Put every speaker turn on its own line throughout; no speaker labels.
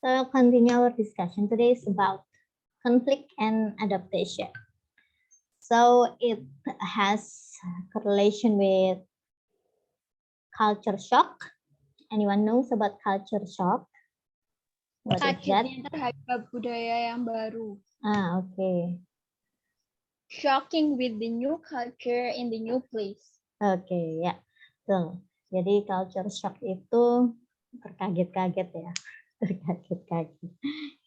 So I'll continue our discussion. Today is about conflict and adaptation. So it has correlation with culture shock. Anyone knows about culture shock? What is that?
Kagetnya terhadap budaya yang baru.
Okay.
Shocking with the new culture in the new place.
Okay, ya. So, jadi culture shock itu terkaget-kaget ya. Terkaget-kaget.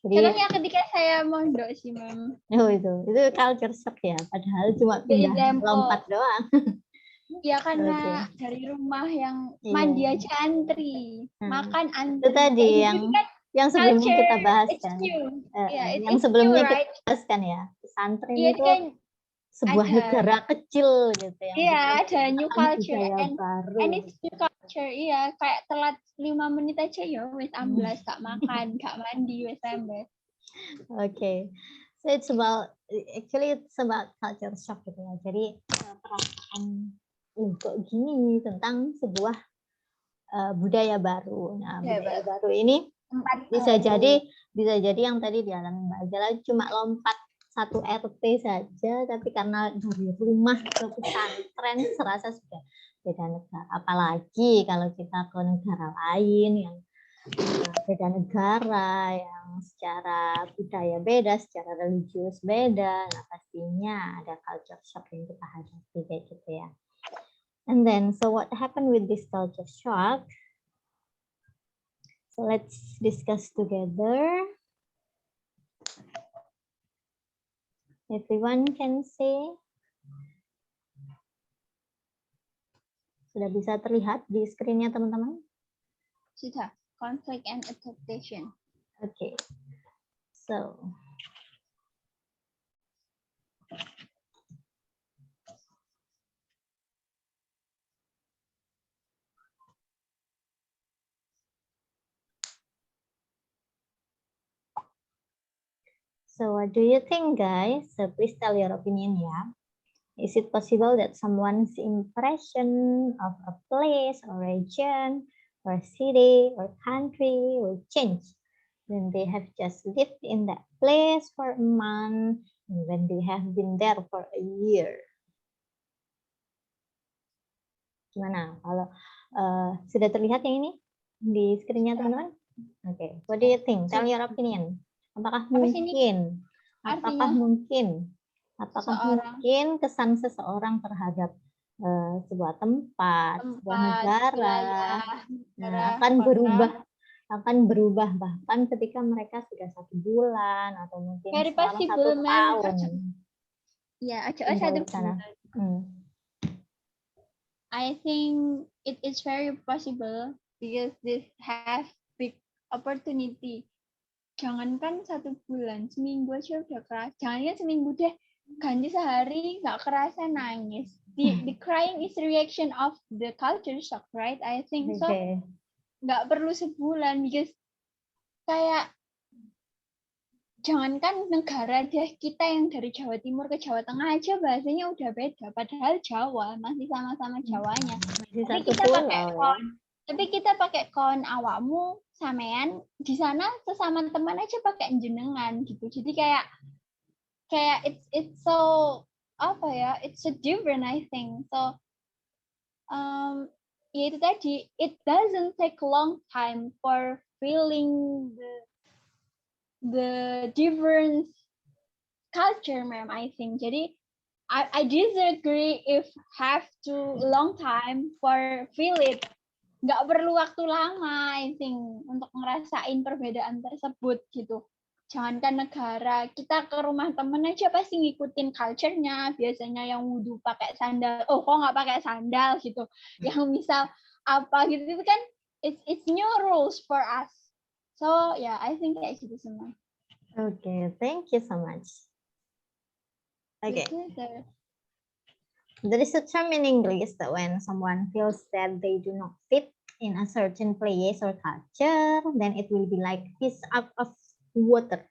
Jadi
Contohnya ketika saya mondok sih, Mam.
oh itu culture shock ya. Padahal cuma pindah lompat doang.
Ya karena dari rumah yang
Iya.
mandi aja antri, makan antri.
Itu tadi yang sebelumnya kita bahas kan. Yang sebelumnya
right?
kita bahas kan ya. Pesantren
Iya,
itu
kan
sebuah negara kecil gitu yang
iya, ada new culture
baru.
and it's new culture. Iya, kayak telat 5 menit aja ya wes amblas, gak makan, gak mandi wes amblas.
Okay. So it's about culture shock gitu ya. Jadi perasaan kok gini tentang sebuah budaya baru. Nah, budaya baru ini bisa jadi yang tadi dialami Mbak Ajala cuma lompat satu RT saja, tapi karena dari rumah ke pesantren serasa sudah beda negara. Apalagi kalau kita ke negara lain yang beda negara, yang secara budaya beda, secara religius beda, nah pastinya ada culture shock yang kita hadapi kayak gitu ya. And then, so what happened with this culture shock? So let's discuss together. Everyone can say. Sudah bisa terlihat di screen-nya teman-teman?
Sudah. Conflict and adaptation.
Okay. So. So what do you think, guys? So please tell your opinion, yeah. Is it possible that someone's impression of a place or region or city or country will change when they have just lived in that place for a month and when they have been there for a year? Gimana kalau sudah terlihat yang ini di screen-nya teman-teman? Okay, what do you think? Tell your opinion. Apakah mungkin kesan seseorang terhadap sebuah tempat, sebuah negara akan berubah bahkan ketika mereka sudah 1 bulan atau mungkin selama 1 tahun.
Ya, satu bulan. I think it is very possible because this have big opportunity. Jangankan 1 bulan, seminggu aja udah keras. Jangankan seminggu deh, ganti sehari nggak kerasa nangis. The crying is reaction of the culture shock, right? I think so. Nggak perlu sebulan, because kayak jangankan negara deh, kita yang dari Jawa Timur ke Jawa Tengah aja bahasanya udah beda. Padahal Jawa masih sama-sama Jawanya. Tapi kita pakai kon awakmu samean, di sana sesama teman aja pakai jenengan gitu. Jadi kayak it's so apa ya? It's so different, I think. So ya itu tadi, it doesn't take a long time for feeling the different culture, ma'am, I think. Jadi I disagree if have to long time for feel it. Nggak perlu waktu lama, I think, untuk ngerasain perbedaan tersebut gitu. Jangankan negara, kita ke rumah temen aja pasti ngikutin culture-nya. Biasanya yang wudhu pakai sandal, kok nggak pakai sandal gitu. Yang misal apa gitu, itu kan it's new rules for us. So yeah, I think kayak gitu semua.
Okay, thank you so much. Okay. There is a term in English that when someone feels that they do not fit in a certain place or culture, then it will be like fish out of water.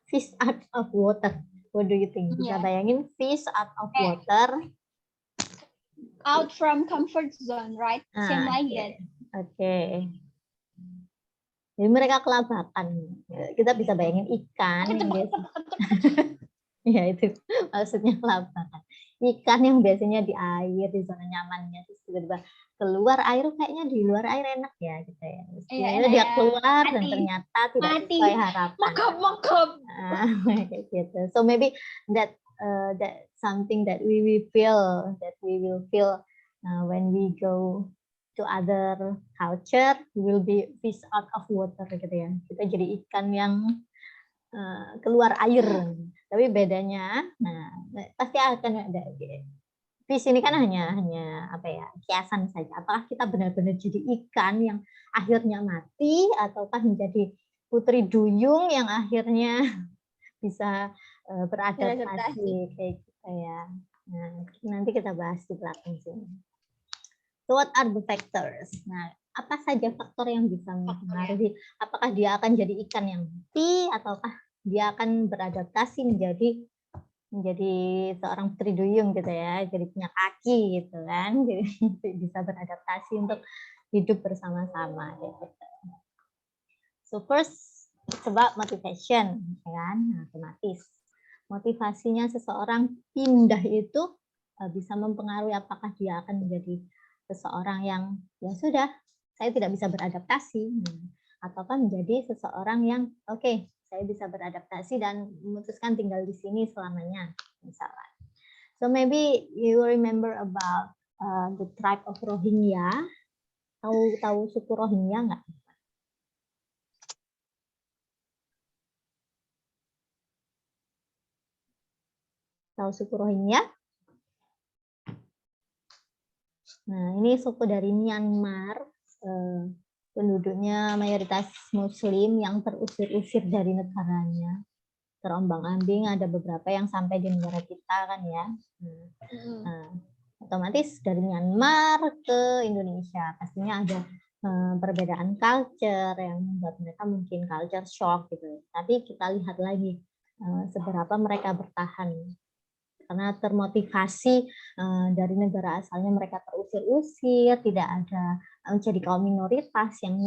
Fish out of water. What do you think? Bisa bayangin fish out of water?
Out from comfort zone, right? Same like that.
Okay. Jadi mereka kelabakan. Kita bisa bayangin ikan yang biasa. Ya itu maksudnya kelabakan. Ikan yang biasanya di air, di zona nyamannya, terus tiba-tiba keluar air, kayaknya di luar air enak ya gitu ya.
Iya,
Terus dia
enak.
keluar dan
Mati.
ternyata tidak
Mati.
sesuai harapan.
Mokop.
Kayak gitu. So maybe that something that we will feel when we go to other culture, will be fish out of water gitu ya. Kita jadi ikan yang keluar air. Tapi bedanya, nah pasti akan ada. Fish ini kan hanya apa ya, kiasan saja. Apakah kita benar-benar jadi ikan yang akhirnya mati, ataukah menjadi putri duyung yang akhirnya bisa beradaptasi kayak gitu ya. Nah, nanti kita bahas di belakang sini. So what are the factors? Nah, apa saja faktor yang bisa mempengaruhi apakah dia akan jadi ikan yang mati, ataukah dia akan beradaptasi menjadi seorang putri duyung gitu ya, jadi punya kaki gitu kan, jadi bisa beradaptasi untuk hidup bersama-sama gitu. So first it's about motivation, ya kan? Nah, otomatis motivasinya seseorang pindah itu bisa mempengaruhi apakah dia akan menjadi seseorang yang ya sudah, saya tidak bisa beradaptasi, ataukah menjadi seseorang yang oke, saya bisa beradaptasi dan memutuskan tinggal di sini selamanya, misalnya. So maybe you remember about the tribe of Rohingya. Tahu suku Rohingya nggak? Tahu suku Rohingya? Nah, ini suku dari Myanmar, penduduknya mayoritas Muslim yang terusir-usir dari negaranya. Terombang-ambing, ada beberapa yang sampai di negara kita kan ya. Nah, otomatis dari Myanmar ke Indonesia pastinya ada perbedaan culture yang membuat mereka mungkin culture shock gitu. Tapi kita lihat lagi seberapa mereka bertahan, karena termotivasi dari negara asalnya mereka terusir-usir, tidak ada menjadi kaum minoritas yang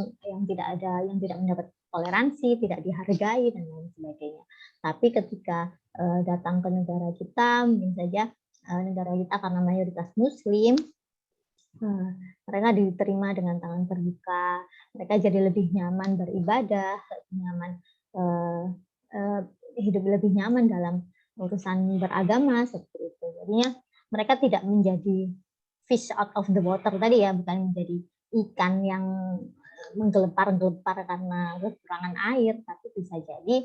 tidak mendapat toleransi, tidak dihargai dan lain sebagainya. Tapi ketika datang ke negara kita, mungkin saja negara kita karena mayoritas Muslim, mereka diterima dengan tangan terbuka, mereka jadi lebih nyaman beribadah, nyaman hidup lebih nyaman dalam urusan beragama seperti itu. Jadinya mereka tidak menjadi fish out of the water tadi ya, bukan menjadi ikan yang menggelepar-gelepar karena kekurangan air, tapi bisa jadi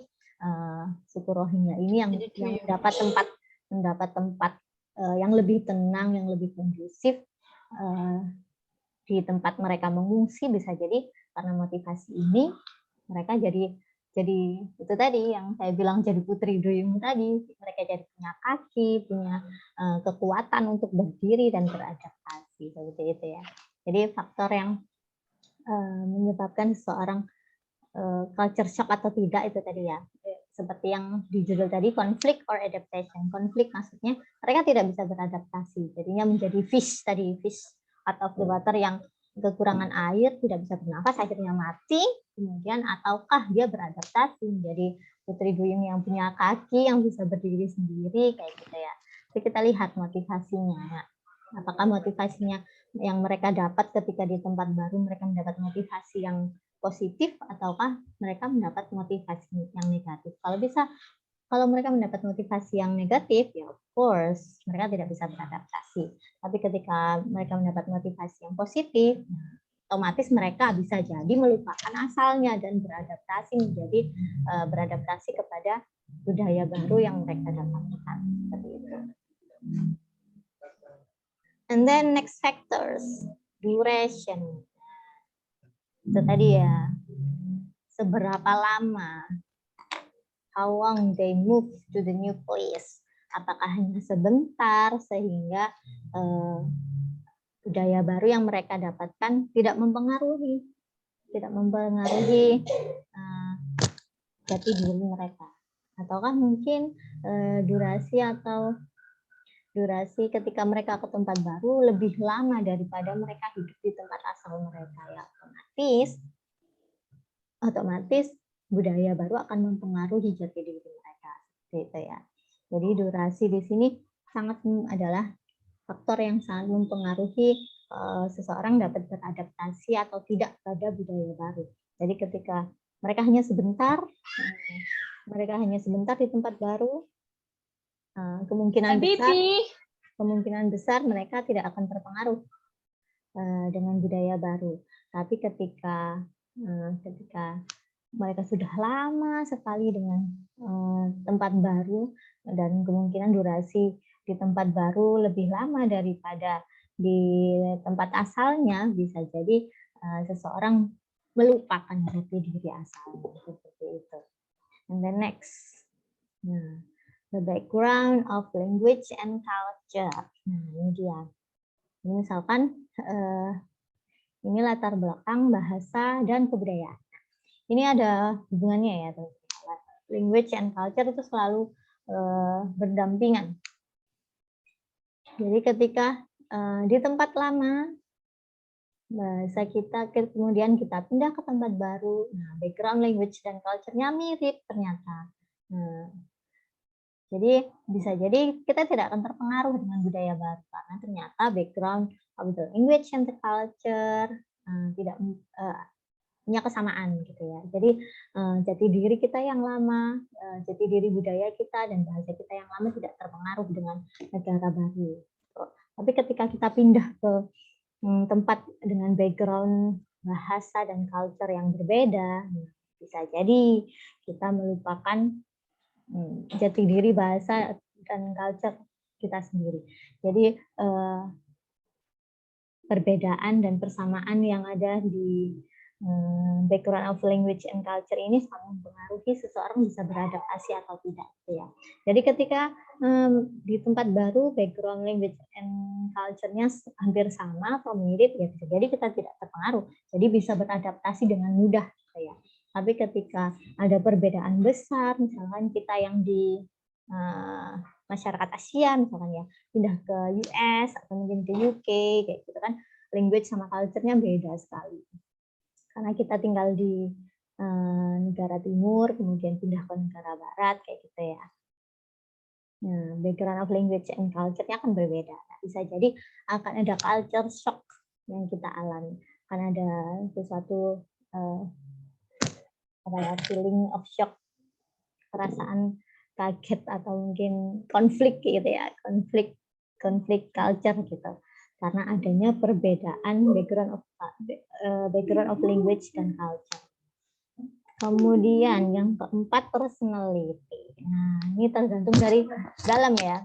suku Rohingya ini yang mendapat tempat yang lebih tenang, yang lebih kondusif di tempat mereka mengungsi. Bisa jadi karena motivasi ini mereka jadi itu tadi yang saya bilang, jadi putri duyung tadi, mereka jadi punya kaki, punya kekuatan untuk berdiri dan beradaptasi seperti itu ya. Jadi faktor yang menyebabkan seseorang culture shock atau tidak itu tadi ya, seperti yang di judul tadi, conflict or adaptation. Konflik maksudnya mereka tidak bisa beradaptasi, jadinya menjadi fish out of the water yang kekurangan air, tidak bisa bernafas, akhirnya mati. Kemudian ataukah dia beradaptasi menjadi putri duyung yang punya kaki, yang bisa berdiri sendiri kayak gitu ya. Jadi kita lihat motivasinya. Nah, apakah motivasinya yang mereka dapat ketika di tempat baru, mereka mendapat motivasi yang positif, ataukah mereka mendapat motivasi yang negatif. Kalau mereka mendapat motivasi yang negatif, ya of course mereka tidak bisa beradaptasi. Tapi ketika mereka mendapat motivasi yang positif, otomatis mereka bisa jadi melupakan asalnya dan beradaptasi kepada budaya baru yang mereka dapatkan. Seperti itu. And then next factors, duration. Itu tadi ya, seberapa lama, how long they move to the new place. Apakah hanya sebentar sehingga budaya baru yang mereka dapatkan tidak mempengaruhi jati diri mereka, ataukah mungkin durasi ketika mereka ke tempat baru lebih lama daripada mereka hidup di tempat asal mereka, ya otomatis otomatis budaya baru akan mempengaruhi jati diri mereka, gitu ya. Jadi durasi di sini sangat adalah faktor yang sangat mempengaruhi seseorang dapat beradaptasi atau tidak pada budaya baru. Jadi ketika mereka hanya sebentar di tempat baru, kemungkinan besar mereka tidak akan terpengaruh dengan budaya baru. Tapi ketika mereka sudah lama sekali dengan tempat baru dan kemungkinan durasi di tempat baru lebih lama daripada di tempat asalnya, bisa jadi seseorang melupakan jati diri asalnya, seperti itu. And then next, the background of language and culture. Nah, ini dia. Ini misalkan ini latar belakang bahasa dan kebudayaan. Ini ada hubungannya ya, language and culture itu selalu berdampingan. Jadi ketika di tempat lama bahasa kita, kemudian kita pindah ke tempat baru, nah background language dan culture-nya mirip ternyata. Nah, jadi bisa jadi kita tidak akan terpengaruh dengan budaya baru karena ternyata background of the language and the culture tidak punya kesamaan gitu ya. Jadi jati diri kita yang lama, jati diri budaya kita dan bahasa kita yang lama tidak terpengaruh dengan negara baru. Tapi ketika kita pindah ke tempat dengan background bahasa dan culture yang berbeda, bisa jadi kita melupakan jati diri bahasa dan culture kita sendiri. Jadi perbedaan dan persamaan yang ada di background of language and culture ini sangat mempengaruhi seseorang bisa beradaptasi atau tidak, ya. Jadi ketika di tempat baru background language and culture-nya hampir sama atau mirip, ya bisa jadi kita tidak terpengaruh, jadi bisa beradaptasi dengan mudah, ya. Tapi ketika ada perbedaan besar, misalkan kita yang di masyarakat Asia, misalkan ya, pindah ke US atau mungkin ke UK, kayak gitu kan, language sama culture-nya beda sekali. Karena kita tinggal di negara timur, kemudian pindah ke negara barat, kayak gitu ya. Nah, background of language and culture-nya akan berbeda. Nah, bisa jadi akan ada culture shock yang kita alami. Akan ada sesuatu feeling of shock, perasaan kaget atau mungkin konflik gitu ya, konflik culture gitu. Karena adanya perbedaan background of language dan culture. Kemudian yang keempat, personality. Nah, ini tergantung dari dalam ya.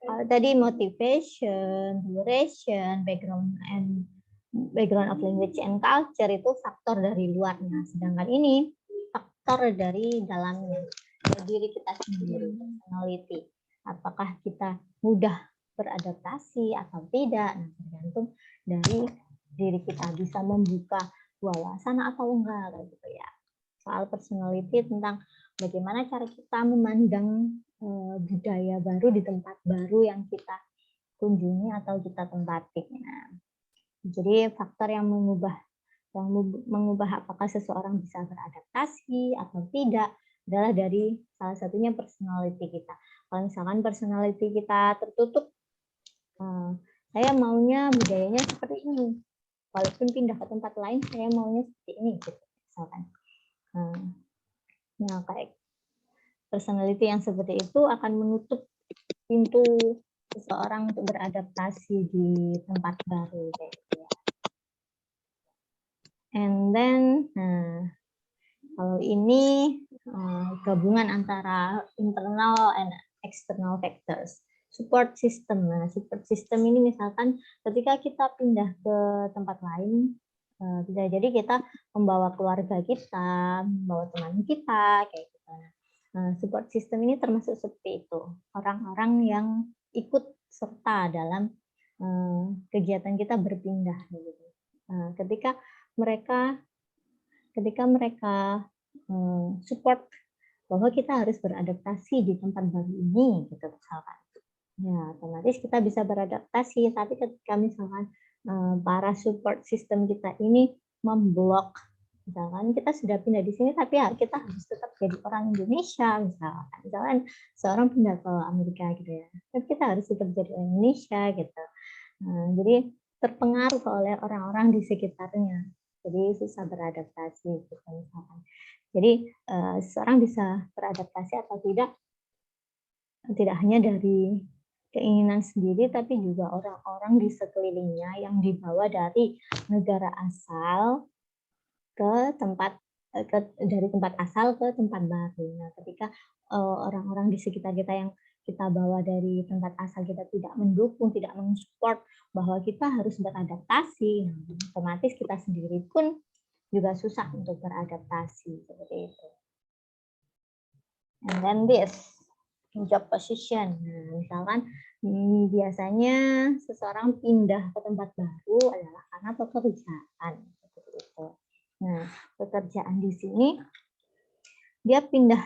Tadi motivation, duration, background of language and culture itu faktor dari luarnya. Sedangkan ini faktor dari dalamnya, dari diri kita sendiri, personality. Apakah kita mudah beradaptasi atau tidak, nah, tergantung dari diri kita, bisa membuka wawasan atau enggak, gitu ya. Soal personality tentang bagaimana cara kita memandang budaya baru di tempat baru yang kita kunjungi atau kita tempati. Nah, jadi faktor yang mengubah apakah seseorang bisa beradaptasi atau tidak adalah dari salah satunya personality kita. Kalau misalkan personality kita tertutup, saya maunya budayanya seperti ini, walaupun pindah ke tempat lain saya maunya seperti ini, gitu, misalkan. Nah, kayak personality yang seperti itu akan menutup pintu seseorang untuk beradaptasi di tempat baru, kayak gitu ya. And then, kalau ini gabungan antara internal and external factors. Support system. Nah, support system ini misalkan ketika kita pindah ke tempat lain, bisa jadi kita membawa keluarga kita, membawa teman kita, kayak gitu. Nah, support system ini termasuk seperti itu. Orang-orang yang ikut serta dalam kegiatan kita berpindah. Gitu. Ketika mereka support bahwa kita harus beradaptasi di tempat baru ini, gitu misalkan. Ya, otomatis kita bisa beradaptasi. Tapi ketika misalkan para support system kita ini memblok Misalkan kita sudah pindah di sini, tapi ya kita harus tetap jadi orang Indonesia, misalkan seorang pindah ke Amerika gitu ya, tapi kita harus tetap jadi orang Indonesia gitu. Nah, jadi terpengaruh oleh orang-orang di sekitarnya, jadi susah beradaptasi gitu misalkan. Jadi seseorang bisa beradaptasi atau tidak hanya dari keinginan sendiri, tapi juga orang-orang di sekelilingnya yang dibawa dari negara asal ke tempat dari tempat asal ke tempat baru. Nah, ketika orang-orang di sekitar kita yang kita bawa dari tempat asal kita tidak mendukung, tidak mensupport bahwa kita harus beradaptasi, nah, otomatis kita sendiri pun juga susah untuk beradaptasi seperti itu. And then this job position. Nah, misalkan biasanya seseorang pindah ke tempat baru adalah karena pekerjaan seperti itu. Nah, pekerjaan di sini dia pindah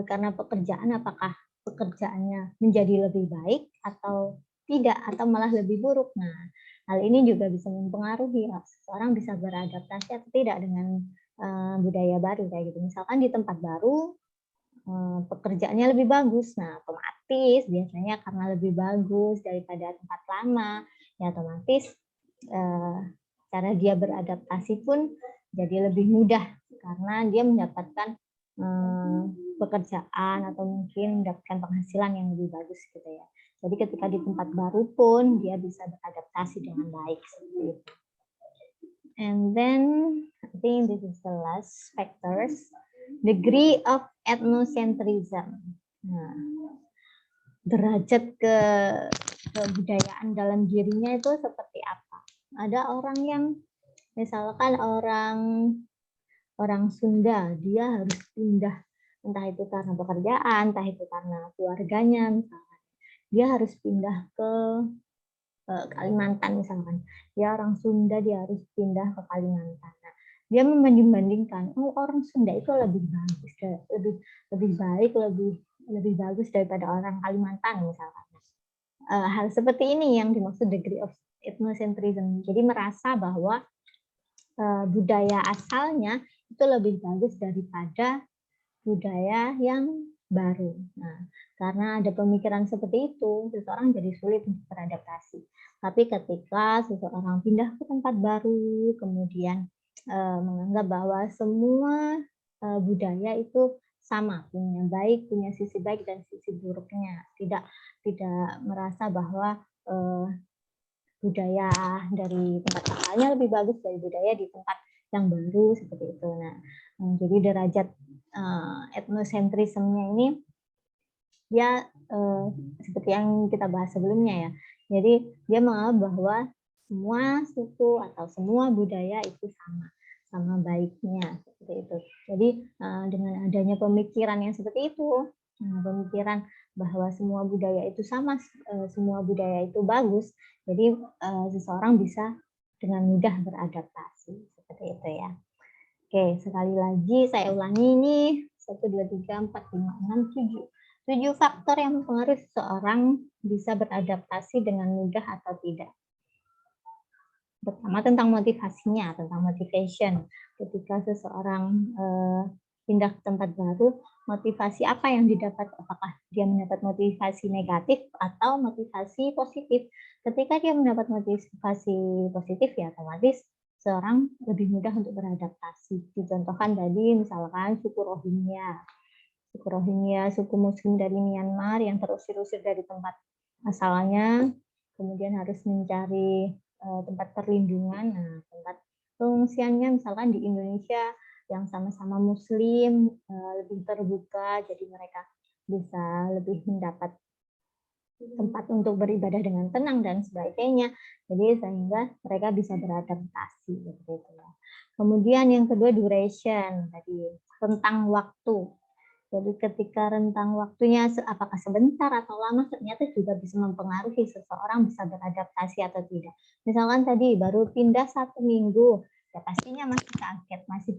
karena pekerjaan, apakah pekerjaannya menjadi lebih baik atau tidak, atau malah lebih buruk. Nah, hal ini juga bisa mempengaruhi seseorang bisa beradaptasi atau tidak dengan budaya baru kayak gitu. Misalkan di tempat baru pekerjaannya lebih bagus, nah otomatis biasanya karena lebih bagus daripada tempat lama, ya otomatis cara dia beradaptasi pun jadi lebih mudah karena dia mendapatkan pekerjaan atau mungkin mendapatkan penghasilan yang lebih bagus gitu ya. Jadi ketika di tempat baru pun dia bisa beradaptasi dengan baik seperti itu. And then I think this is the last factors, degree of ethnocentrism. Nah, derajat kebudayaan dalam dirinya itu seperti apa? Ada orang yang misalkan orang Sunda, dia harus pindah entah itu karena pekerjaan, entah itu karena keluarganya misalkan. Dia harus pindah ke Kalimantan misalkan. Dia orang Sunda, dia harus pindah ke Kalimantan. Nah, dia membanding-bandingkan, oh orang Sunda itu lebih bagus, lebih baik, lebih bagus daripada orang Kalimantan misalkan. Hal seperti ini yang dimaksud degree of ethnocentrism. Jadi merasa bahwa budaya asalnya itu lebih bagus daripada budaya yang baru. Nah, karena ada pemikiran seperti itu, seseorang jadi sulit untuk beradaptasi. Tapi ketika seseorang pindah ke tempat baru, kemudian menganggap bahwa semua budaya itu sama, punya sisi baik dan sisi buruknya. Tidak merasa bahwa budaya dari tempat asalnya lebih bagus dari budaya di tempat yang baru seperti itu. Nah, jadi derajat etnosentrismenya ini dia seperti yang kita bahas sebelumnya ya. Jadi dia menganggap bahwa semua suku atau semua budaya itu sama baiknya seperti itu. Jadi dengan adanya pemikiran yang seperti itu, pemikiran bahwa semua budaya itu sama, semua budaya itu bagus, jadi seseorang bisa dengan mudah beradaptasi seperti itu ya. Oke, sekali lagi saya ulangi ini 1, 2, 3, 4, 5, 6, 7. 7 faktor yang mempengaruhi seseorang bisa beradaptasi dengan mudah atau tidak. Pertama tentang motivasinya, tentang motivation. Ketika seseorang pindah ke tempat baru, motivasi apa yang didapat? Apakah dia mendapat motivasi negatif atau motivasi positif? Ketika dia mendapat motivasi positif, ya otomatis seorang lebih mudah untuk beradaptasi. Dicontohkan tadi misalkan suku Rohingya. Suku Muslim dari Myanmar yang terusir-usir dari tempat asalnya, kemudian harus mencari tempat perlindungan. Nah, tempat pengungsiannya misalkan di Indonesia yang sama-sama Muslim, lebih terbuka, jadi mereka bisa lebih mendapat tempat untuk beribadah dengan tenang dan sebagainya. Jadi sehingga mereka bisa beradaptasi seperti itu. Kemudian yang kedua duration, tadi rentang waktu. Jadi ketika rentang waktunya apakah sebentar atau lama, ternyata juga bisa mempengaruhi seseorang bisa beradaptasi atau tidak. Misalkan tadi baru pindah 1 minggu, ya pastinya masih kaget, masih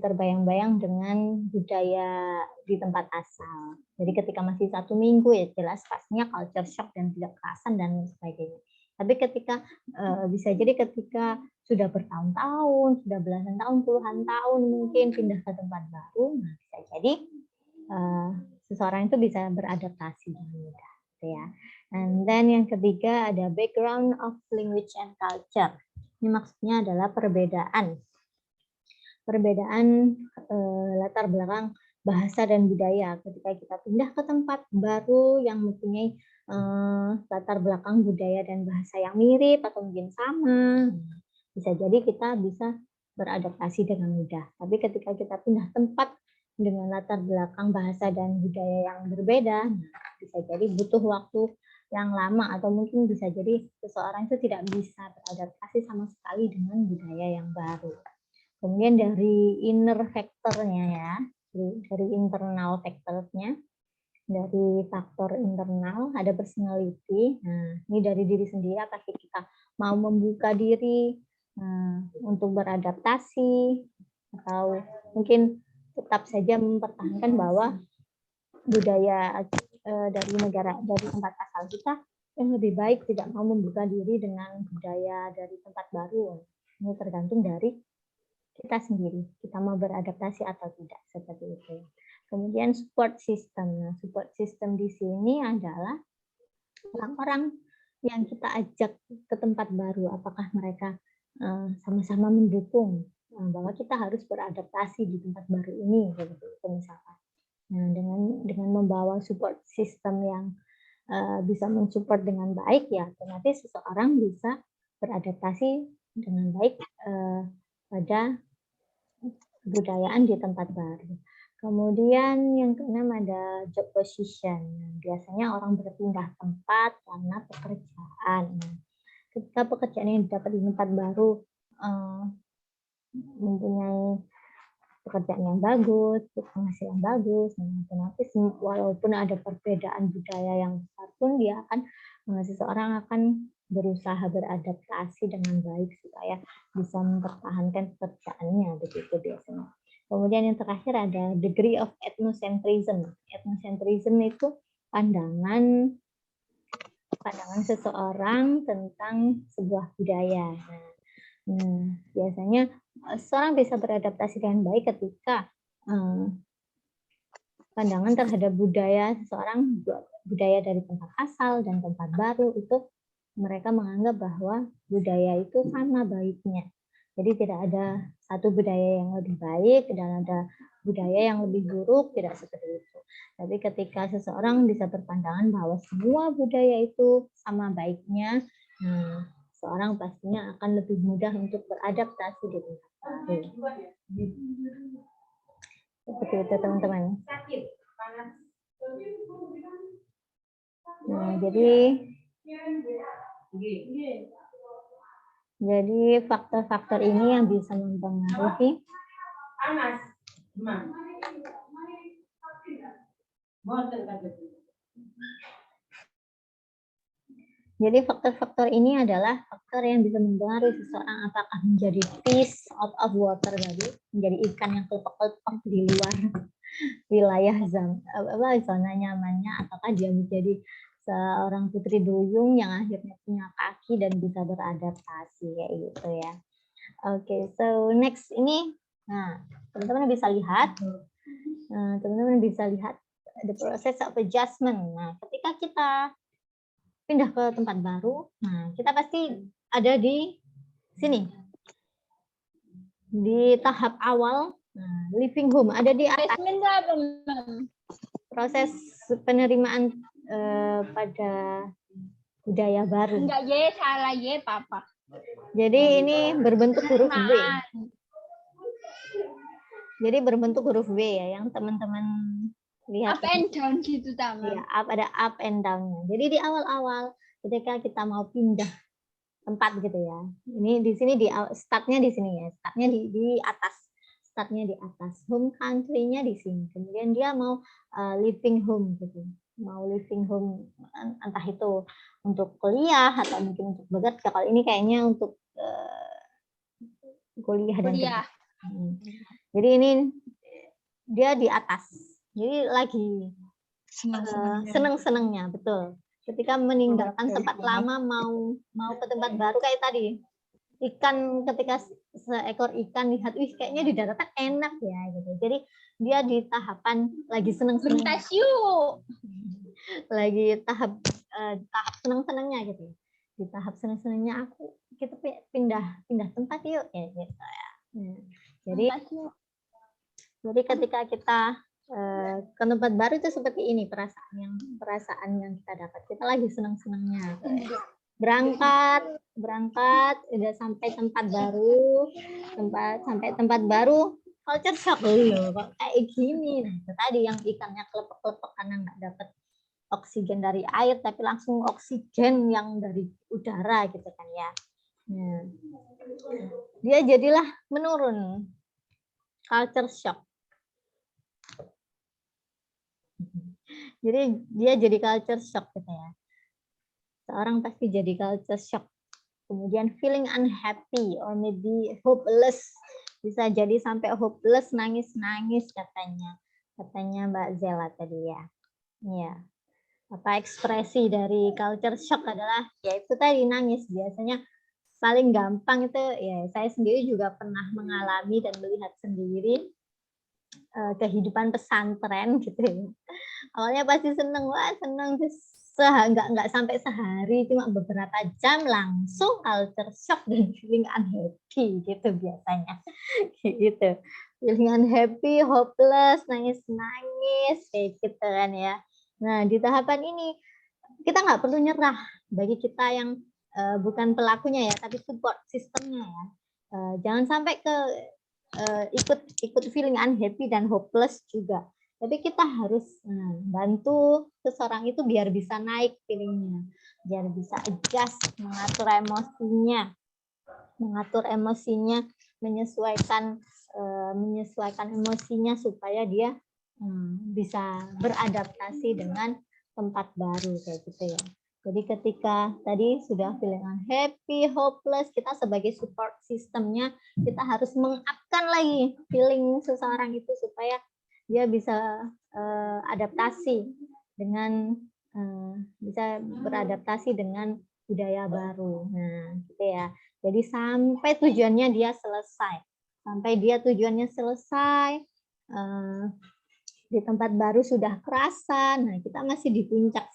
terbayang-bayang dengan budaya di tempat asal. Jadi ketika masih 1 minggu ya jelas pastinya culture shock dan tidak kerasan dan sebagainya. Tapi ketika bisa jadi ketika sudah bertahun-tahun, sudah belasan tahun, puluhan tahun mungkin pindah ke tempat baru, nah bisa jadi seseorang itu bisa beradaptasi dengan mudah, gitu ya. And then yang ketiga ada background of language and culture. Ini maksudnya adalah perbedaan latar belakang bahasa dan budaya. Ketika kita pindah ke tempat baru yang mempunyai latar belakang budaya dan bahasa yang mirip atau mungkin sama, bisa jadi kita bisa beradaptasi dengan mudah. Tapi ketika kita pindah tempat dengan latar belakang bahasa dan budaya yang berbeda, bisa jadi butuh waktu yang lama atau mungkin bisa jadi seseorang itu tidak bisa beradaptasi sama sekali dengan budaya yang baru. Kemudian dari inner factor-nya ya, dari internal factor-nya, dari faktor internal ada personality. Nah, ini dari diri sendiri apakah kita mau membuka diri untuk beradaptasi atau mungkin tetap saja mempertahankan bahwa budaya dari negara, dari tempat asal kita yang lebih baik tidak mau membuka diri dengan budaya dari tempat baru. Ini tergantung dari kita sendiri, kita mau beradaptasi atau tidak, seperti itu. Kemudian support system. Nah, support system di sini adalah orang-orang yang kita ajak ke tempat baru, apakah mereka sama-sama mendukung bahwa kita harus beradaptasi di tempat baru ini, seperti itu misalkan. Nah, dengan membawa support system yang bisa mensupport dengan baik, ya otomatis seseorang bisa beradaptasi dengan baik pada kebudayaan di tempat baru. Kemudian yang keenam ada job position. Biasanya orang berpindah tempat karena pekerjaan. Ketika pekerjaan yang didapat di tempat baru mempunyai pekerjaan yang bagus, penghasilan bagus, otomatis walaupun ada perbedaan budaya yang besar pun seseorang akan berusaha beradaptasi dengan baik supaya bisa mempertahankan pekerjaannya, begitu biasanya. Kemudian yang terakhir ada degree of ethnocentrism. Ethnocentrism itu pandangan seseorang tentang sebuah budaya. Biasanya seseorang bisa beradaptasi dengan baik ketika pandangan terhadap budaya seseorang, budaya dari tempat asal dan tempat baru itu mereka menganggap bahwa budaya itu sama baiknya. Jadi tidak ada satu budaya yang lebih baik dan ada budaya yang lebih buruk, tidak seperti itu. Tapi ketika seseorang bisa berpandangan bahwa semua budaya itu sama baiknya, seorang pastinya akan lebih mudah untuk beradaptasi di tempat baru. Seperti itu teman-teman. Nah, jadi faktor-faktor ini yang bisa mempengaruhi Jadi faktor-faktor ini adalah faktor yang bisa mempengaruhi seseorang apakah menjadi fish out of water tadi, menjadi ikan yang kelepek-kelepek di luar wilayah zona nyamannya, ataukah dia menjadi seorang putri duyung yang akhirnya punya kaki dan bisa beradaptasi kayak gitu ya. Oke, so next ini, nah teman-teman bisa lihat, the process of adjustment. Nah, ketika kita pindah ke tempat baru, nah kita pasti ada di sini, di tahap awal, living home, ada di atas. Proses penerimaan pada budaya baru.
Enggak, ye salah ye papa.
Jadi ini berbentuk huruf W. Jadi berbentuk huruf W ya, yang teman-teman lihat.
Up and down gitu taman.
Ya, ada up and down-nya. Jadi di awal-awal ketika kita mau pindah tempat gitu ya. Ini di sini startnya di sini ya. Startnya di atas. Startnya di atas. Home country-nya di sini. Kemudian dia mau living home gitu. Mau living home entah itu untuk kuliah atau mungkin untuk bekerja. Kalau ini kayaknya untuk kuliah dan kerja. Jadi ini dia di atas. Jadi lagi seneng-senengnya, betul. ketika meninggalkan tempat lama mau ke tempat baru kayak tadi. Ikan ketika seekor ikan lihat, wih kayaknya di daratan enak ya gitu. Jadi dia di tahapan lagi seneng-seneng.
Tes yuk.
Lagi tahap seneng-senengnya gitu. Di tahap seneng-senengnya kita pindah tempat yuk kayak gitu ya. Jadi ketika kita ke tempat baru itu seperti ini perasaan yang kita dapat. Kita lagi seneng-senengnya. Berangkat udah sampai tempat baru culture shock loh kok kayak gini. Nah, itu tadi yang ikannya kelepek-kelepek karena nggak dapat oksigen dari air tapi langsung oksigen yang dari udara gitu kan ya. Nah, dia jadilah menurun, culture shock. Jadi dia jadi culture shock gitu ya. Seorang pasti jadi culture shock. Kemudian feeling unhappy or maybe hopeless. Bisa jadi sampai hopeless, nangis-nangis katanya Mbak Zela tadi ya. Iya. Apa ekspresi dari culture shock adalah yaitu tadi nangis. Biasanya paling gampang itu ya saya sendiri juga pernah mengalami dan melihat sendiri kehidupan pesantren gitu ya. Awalnya pasti seneng, wah seneng terus nggak sampai sehari, cuma beberapa jam langsung culture shock dan feeling unhappy gitu biasanya. Gitu. Feeling unhappy, hopeless, nangis-nangis kayak gitu kan ya. Nah, di tahapan ini kita nggak perlu nyerah bagi kita yang bukan pelakunya ya, tapi support sistemnya ya. Jangan sampai ikut feeling unhappy dan hopeless juga. Tapi kita harus bantu seseorang itu biar bisa naik feelingnya, biar bisa adjust, mengatur emosinya, menyesuaikan emosinya supaya dia bisa beradaptasi dengan tempat baru kayak gitu ya. Jadi ketika tadi sudah feeling unhappy, hopeless, kita sebagai support sistemnya kita harus mengupkan lagi feeling seseorang itu supaya dia bisa adaptasi dengan bisa beradaptasi dengan budaya baru. Nah, gitu ya. Jadi sampai tujuannya dia selesai. Sampai dia tujuannya selesai, di tempat baru sudah kerasa. Nah, kita masih di puncak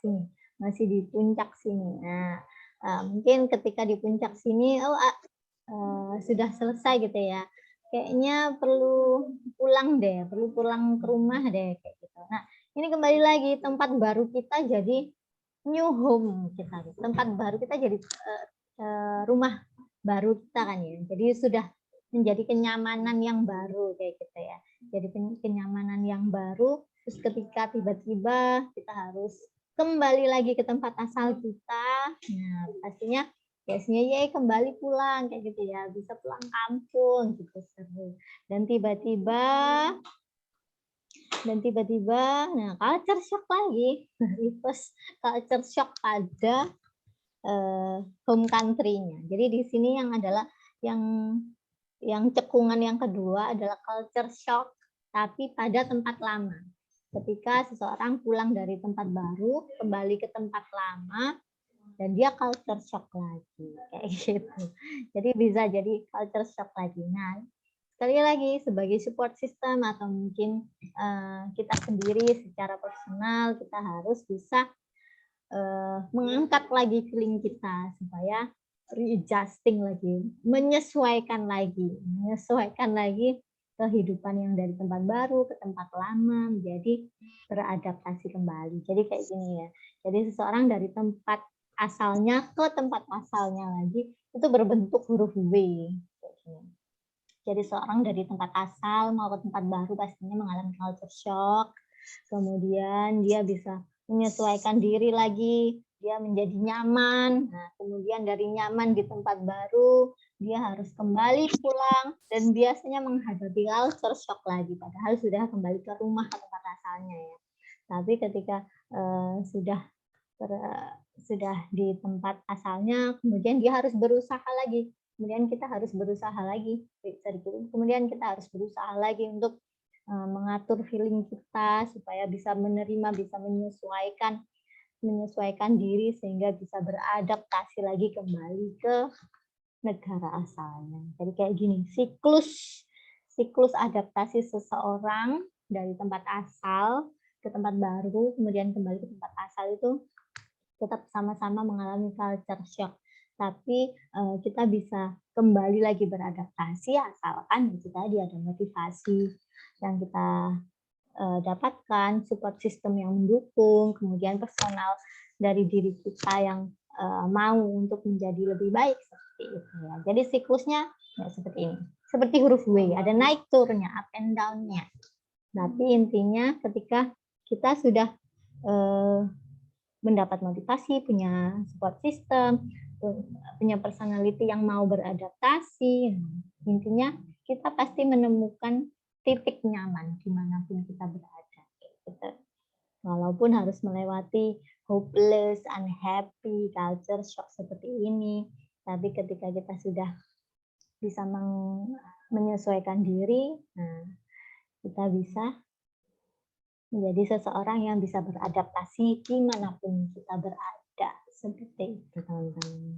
sini. Nah, mungkin ketika di puncak sini, sudah selesai gitu ya. Kayaknya perlu pulang ke rumah deh kayak gitu. Nah, ini kembali lagi tempat baru kita jadi new home kita. Tempat baru kita jadi rumah baru kita kan ya. Jadi sudah menjadi kenyamanan yang baru kayak gitu ya. Jadi kenyamanan yang baru. Terus ketika tiba-tiba kita harus kembali lagi ke tempat asal kita. Nah, pastinya ya kembali pulang kayak gitu ya, bisa pulang kampung gitu seru. Dan tiba-tiba nah culture shock lagi, reverse culture shock pada home country-nya. Jadi di sini yang adalah yang cekungan yang kedua adalah culture shock tapi pada tempat lama. Ketika seseorang pulang dari tempat baru kembali ke tempat lama dan dia culture shock lagi kayak gitu. Jadi bisa jadi culture shock lagi. Nah, sekali lagi sebagai support system atau mungkin kita sendiri secara personal kita harus bisa mengangkat lagi feeling kita supaya readjusting lagi, menyesuaikan lagi kehidupan yang dari tempat baru ke tempat lama menjadi beradaptasi kembali. Jadi kayak gini ya. Jadi seseorang dari tempat asalnya ke tempat asalnya lagi itu berbentuk huruf W. Jadi seorang dari tempat asal mau ke tempat baru pastinya mengalami culture shock. Kemudian dia bisa menyesuaikan diri lagi, dia menjadi nyaman. Nah, kemudian dari nyaman di tempat baru, dia harus kembali pulang dan biasanya menghadapi culture shock lagi padahal sudah kembali ke rumah ke tempat asalnya ya. Tapi ketika sudah di tempat asalnya, kemudian dia harus berusaha lagi. Kemudian kita harus berusaha lagi. Kemudian kita harus berusaha lagi untuk mengatur feeling kita supaya bisa menerima, bisa menyesuaikan menyesuaikan diri sehingga bisa beradaptasi lagi kembali ke negara asalnya. Jadi kayak gini, siklus adaptasi seseorang dari tempat asal ke tempat baru, kemudian kembali ke tempat asal itu tetap sama-sama mengalami culture shock. Tapi kita bisa kembali lagi beradaptasi asalkan itu tadi ada motivasi yang kita dapatkan, support system yang mendukung, kemudian personal dari diri kita yang mau untuk menjadi lebih baik seperti itu ya. Jadi siklusnya ya seperti ini. Seperti huruf W, ada naik turunnya, up and down-nya. Tapi intinya ketika kita sudah mendapat motivasi, punya support system, punya personality yang mau beradaptasi, intinya kita pasti menemukan titik nyaman dimanapun kita berada. Gitu. Walaupun harus melewati hopeless, unhappy, culture shock seperti ini, tapi ketika kita sudah bisa menyesuaikan diri, nah, kita bisa menjadi seseorang yang bisa beradaptasi dimanapun kita berada. Seperti itu, teman-teman.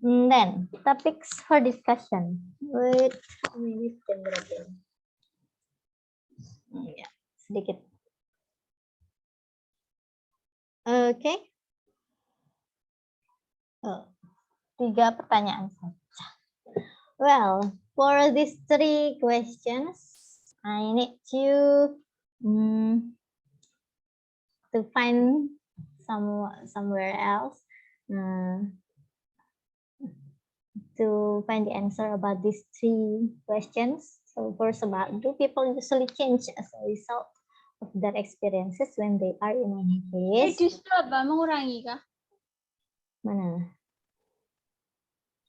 Then, topics for discussion. Wait, minute jam berapa? Ya, sedikit. Oke. Oh, 3 pertanyaan saja. Well, for these 3 questions, I need you to find somewhere else to find the answer about these 3 questions. So first about, do people usually change as a result of their experiences when they are in one place?
Justru apa? Mengurangi kah?
Mana?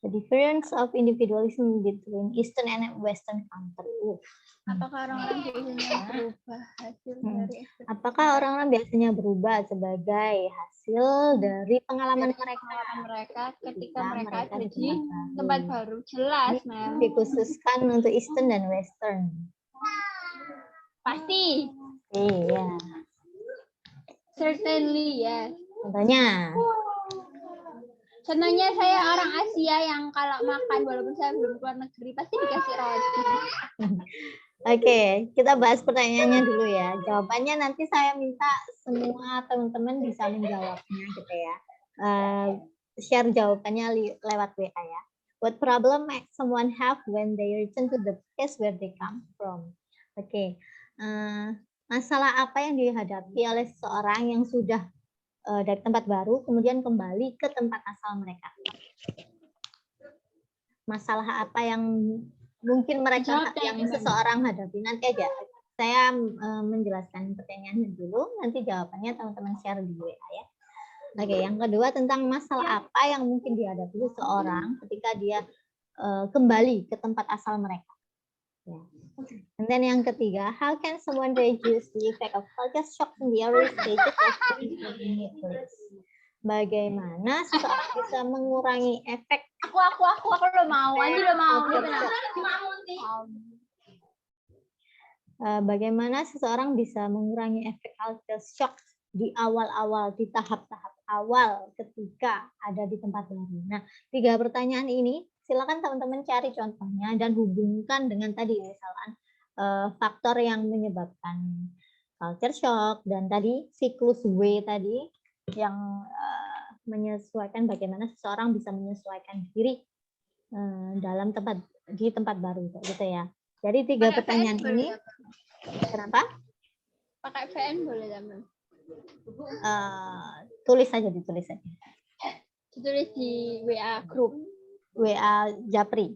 The difference of individualism between Eastern and Western country.
Apakah orang-orang biasanya berubah hasil dari eksperimen?
Apakah orang-orang biasanya berubah sebagai hasil dari pengalaman mereka
ketika mereka ada di tempat baru? Jelas, Mel.
Dikhususkan untuk Eastern dan Western.
Pasti.
Iya.
Certainly, yes.
Contohnya
saya orang Asia yang kalau makan walaupun saya belum keluar negeri pasti dikasih roti.
Oke, kita bahas pertanyaannya dulu ya. Jawabannya nanti saya minta semua teman-teman bisa menjawabnya gitu ya. Share jawabannya lewat WA ya. What problem might someone have when they return to the place where they come from? Oke, masalah apa yang dihadapi oleh seseorang yang sudah dari tempat baru kemudian kembali ke tempat asal mereka? Masalah apa yang mungkin mereka yang seseorang hadapi? Nanti aja saya menjelaskan pertanyaannya dulu, nanti jawabannya teman-teman share di WA ya. Oke, yang kedua tentang masalah apa yang mungkin dihadapi seseorang ketika dia kembali ke tempat asal mereka. Ya. And then yang ketiga, how can someone reduce the effect of culture shock in the early stages of being in a new place? Bagaimana seseorang bisa mengurangi efek?
Aku udah mau,
Bagaimana seseorang bisa mengurangi efek culture shock di awal-awal, di tahap-tahap awal ketika ada di tempat baru. Nah, 3 pertanyaan ini silakan teman-teman cari contohnya dan hubungkan dengan tadi misalkan faktor yang menyebabkan culture shock dan tadi siklus W tadi yang menyesuaikan bagaimana seseorang bisa menyesuaikan diri dalam di tempat baru gitu ya. Jadi 3 pertanyaan ini. Kenapa?
Pakai VN boleh teman.
Tulis saja, ditulis saja.
Ditulis di WA grup.
WA Japri.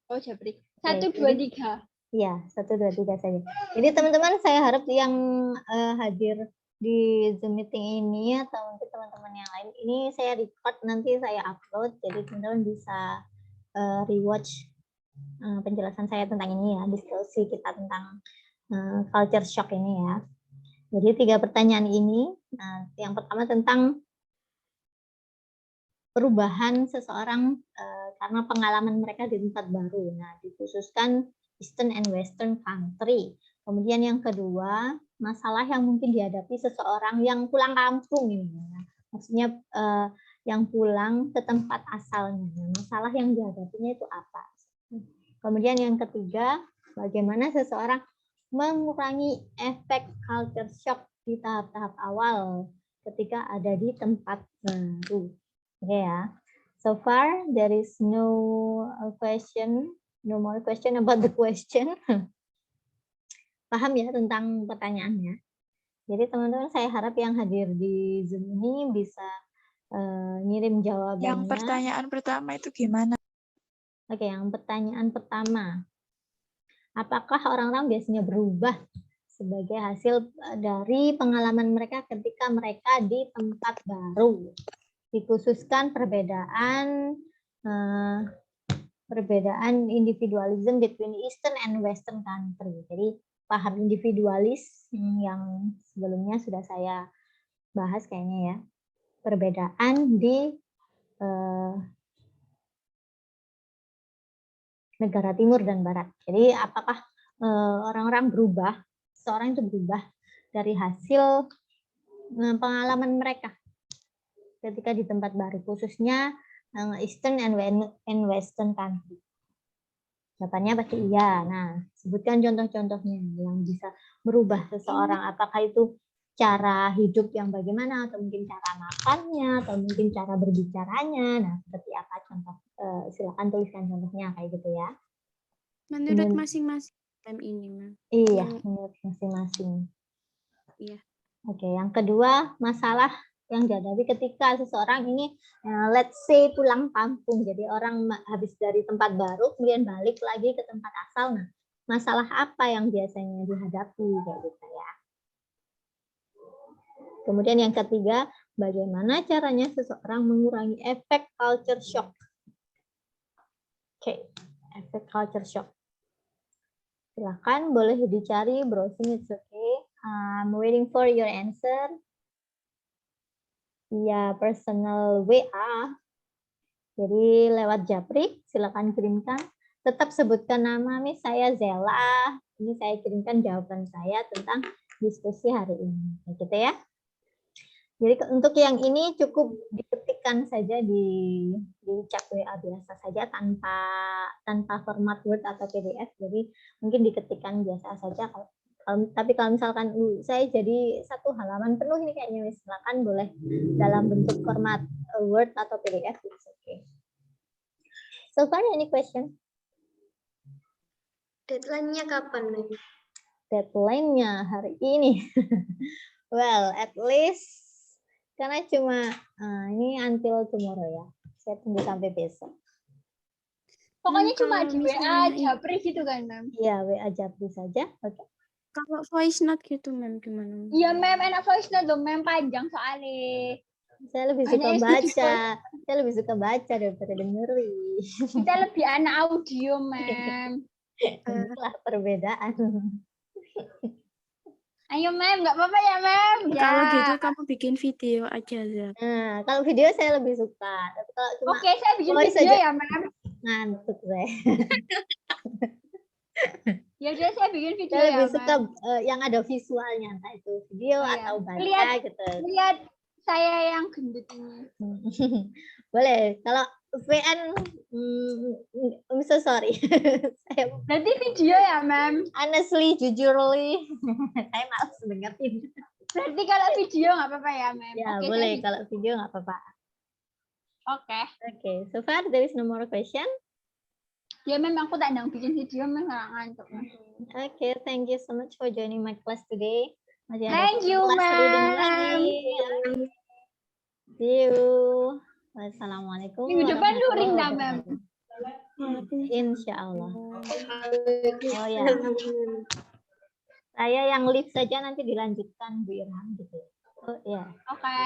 Oh, Japri. 1, 2, 3.
Iya, 1, 2, 3 saja. Jadi teman-teman saya harap yang hadir di Zoom meeting ini atau mungkin teman-teman yang lain ini saya record nanti saya upload. Jadi teman-teman bisa rewatch penjelasan saya tentang ini ya, diskusi kita tentang culture shock ini ya. Jadi 3 pertanyaan ini. Nah, yang pertama tentang perubahan seseorang karena pengalaman mereka di tempat baru. Nah, dikhususkan Eastern and Western country. Kemudian yang kedua, masalah yang mungkin dihadapi seseorang yang pulang kampung ini. Ya. Maksudnya yang pulang ke tempat asalnya. Masalah yang dihadapinya itu apa? Kemudian yang ketiga, bagaimana seseorang mengurangi efek culture shock di tahap-tahap awal ketika ada di tempat baru. Oke ya. So far there is no more question about the question. Paham ya tentang pertanyaannya? Jadi teman-teman saya harap yang hadir di Zoom ini bisa ngirim jawabannya.
Yang pertanyaan pertama itu gimana?
Oke, yang pertanyaan pertama. Apakah orang-orang biasanya berubah sebagai hasil dari pengalaman mereka ketika mereka di tempat baru? Dikhususkan perbedaan individualism between Eastern and Western country. Jadi paham individualis yang sebelumnya sudah saya bahas kayaknya ya. Perbedaan di negara timur dan barat. Jadi apakah orang-orang berubah, seorang itu berubah dari hasil pengalaman mereka ketika di tempat baru, khususnya Eastern and Western country. Jawabannya pasti iya. Nah, sebutkan contoh-contohnya yang bisa merubah seseorang. Apakah itu cara hidup yang bagaimana, atau mungkin cara makannya, atau mungkin cara berbicaranya. Nah, seperti apa contoh? Silakan tuliskan contohnya kayak gitu ya.
Menurut masing-masing ini, Ma'am.
Iya, menurut masing-masing.
Iya.
Oke, yang kedua, masalah yang dihadapi ketika seseorang ini let's say pulang kampung. Jadi orang habis dari tempat baru kemudian balik lagi ke tempat asal. Nah, masalah apa yang biasanya dihadapi kayak gitu ya. Kemudian yang ketiga, bagaimana caranya seseorang mengurangi efek culture shock. Oke, efek culture shock. Silakan boleh dicari, browsing it's okay. I'm waiting for your answer. Via personal WA. Jadi lewat Japri, silakan kirimkan. Tetap sebutkan nama, Miss, saya Zela. Ini saya kirimkan jawaban saya tentang diskusi hari ini. Gitu ya. Jadi untuk yang ini cukup diketikkan saja di chat WA biasa saja tanpa format Word atau PDF. Jadi mungkin diketikkan biasa saja. Tapi kalau misalkan saya jadi satu halaman penuh ini kayaknya, silakan boleh dalam bentuk format Word atau PDF. Okay. So far any question?
Deadline-nya kapan, Ma'am?
Deadline-nya hari ini. Well, at least karena cuma ini until tomorrow ya. Saya tunggu sampai besok.
Pokoknya cuma di WA
misalnya
Japri gitu kan, Ma'am?
Iya, WA Japri saja. Oke.
Kalau voice note gitu, Ma'am, gimana?
Iya, Ma'am, enak voice note dong, Ma'am, panjang soalnya.
Saya lebih suka
Hanya
baca. Saya lebih suka baca daripada dengerin.
Kita lebih anak audio, Ma'am.
Inilah perbedaan.
Ayo, Ma'am, nggak apa-apa ya, Ma'am? Ya.
Kalau gitu kamu bikin video aja, Za.
Nah, kalau video saya lebih suka. Tapi kalau cuma
Oke, saya bikin
voice
video
aja.
ya, Ma'am.
Ngantuk saya.
Ya udah, saya bikin video
Saya
ya,
lebih suka
Ma'am.
yang ada visualnya, entah itu video
Oh, iya.
atau baca
Lihat.
gitu.
Lihat saya yang gendut ini.
Boleh. Kalau VN, I'm so sorry. Saya
Nanti video ya, Ma'am.
honestly, jujurly, saya malas dengerin.
Berarti kalau video nggak apa-apa ya, Ma'am?
Ya,
Oke,
boleh.
saya
Kalau video nggak apa-apa.
Oke.
Okay, so far there is no more question.
Ya, Ma'am, aku tak ndang bikin video, Ma'am, nggak ngantuk, Ma'am.
Okay, thank you so much for joining my class today. Masih ada
Thank you,
kelas reading
Ma'am.
lagi. See you. Wassalamualaikum.
Minggu depan
warahmatullahi
luring dah, Ma'am.
wabarakatuh. Insya Allah. Oh ya, saya yang live saja nanti dilanjutkan Bu Irham gitu. Oh ya.
Oke.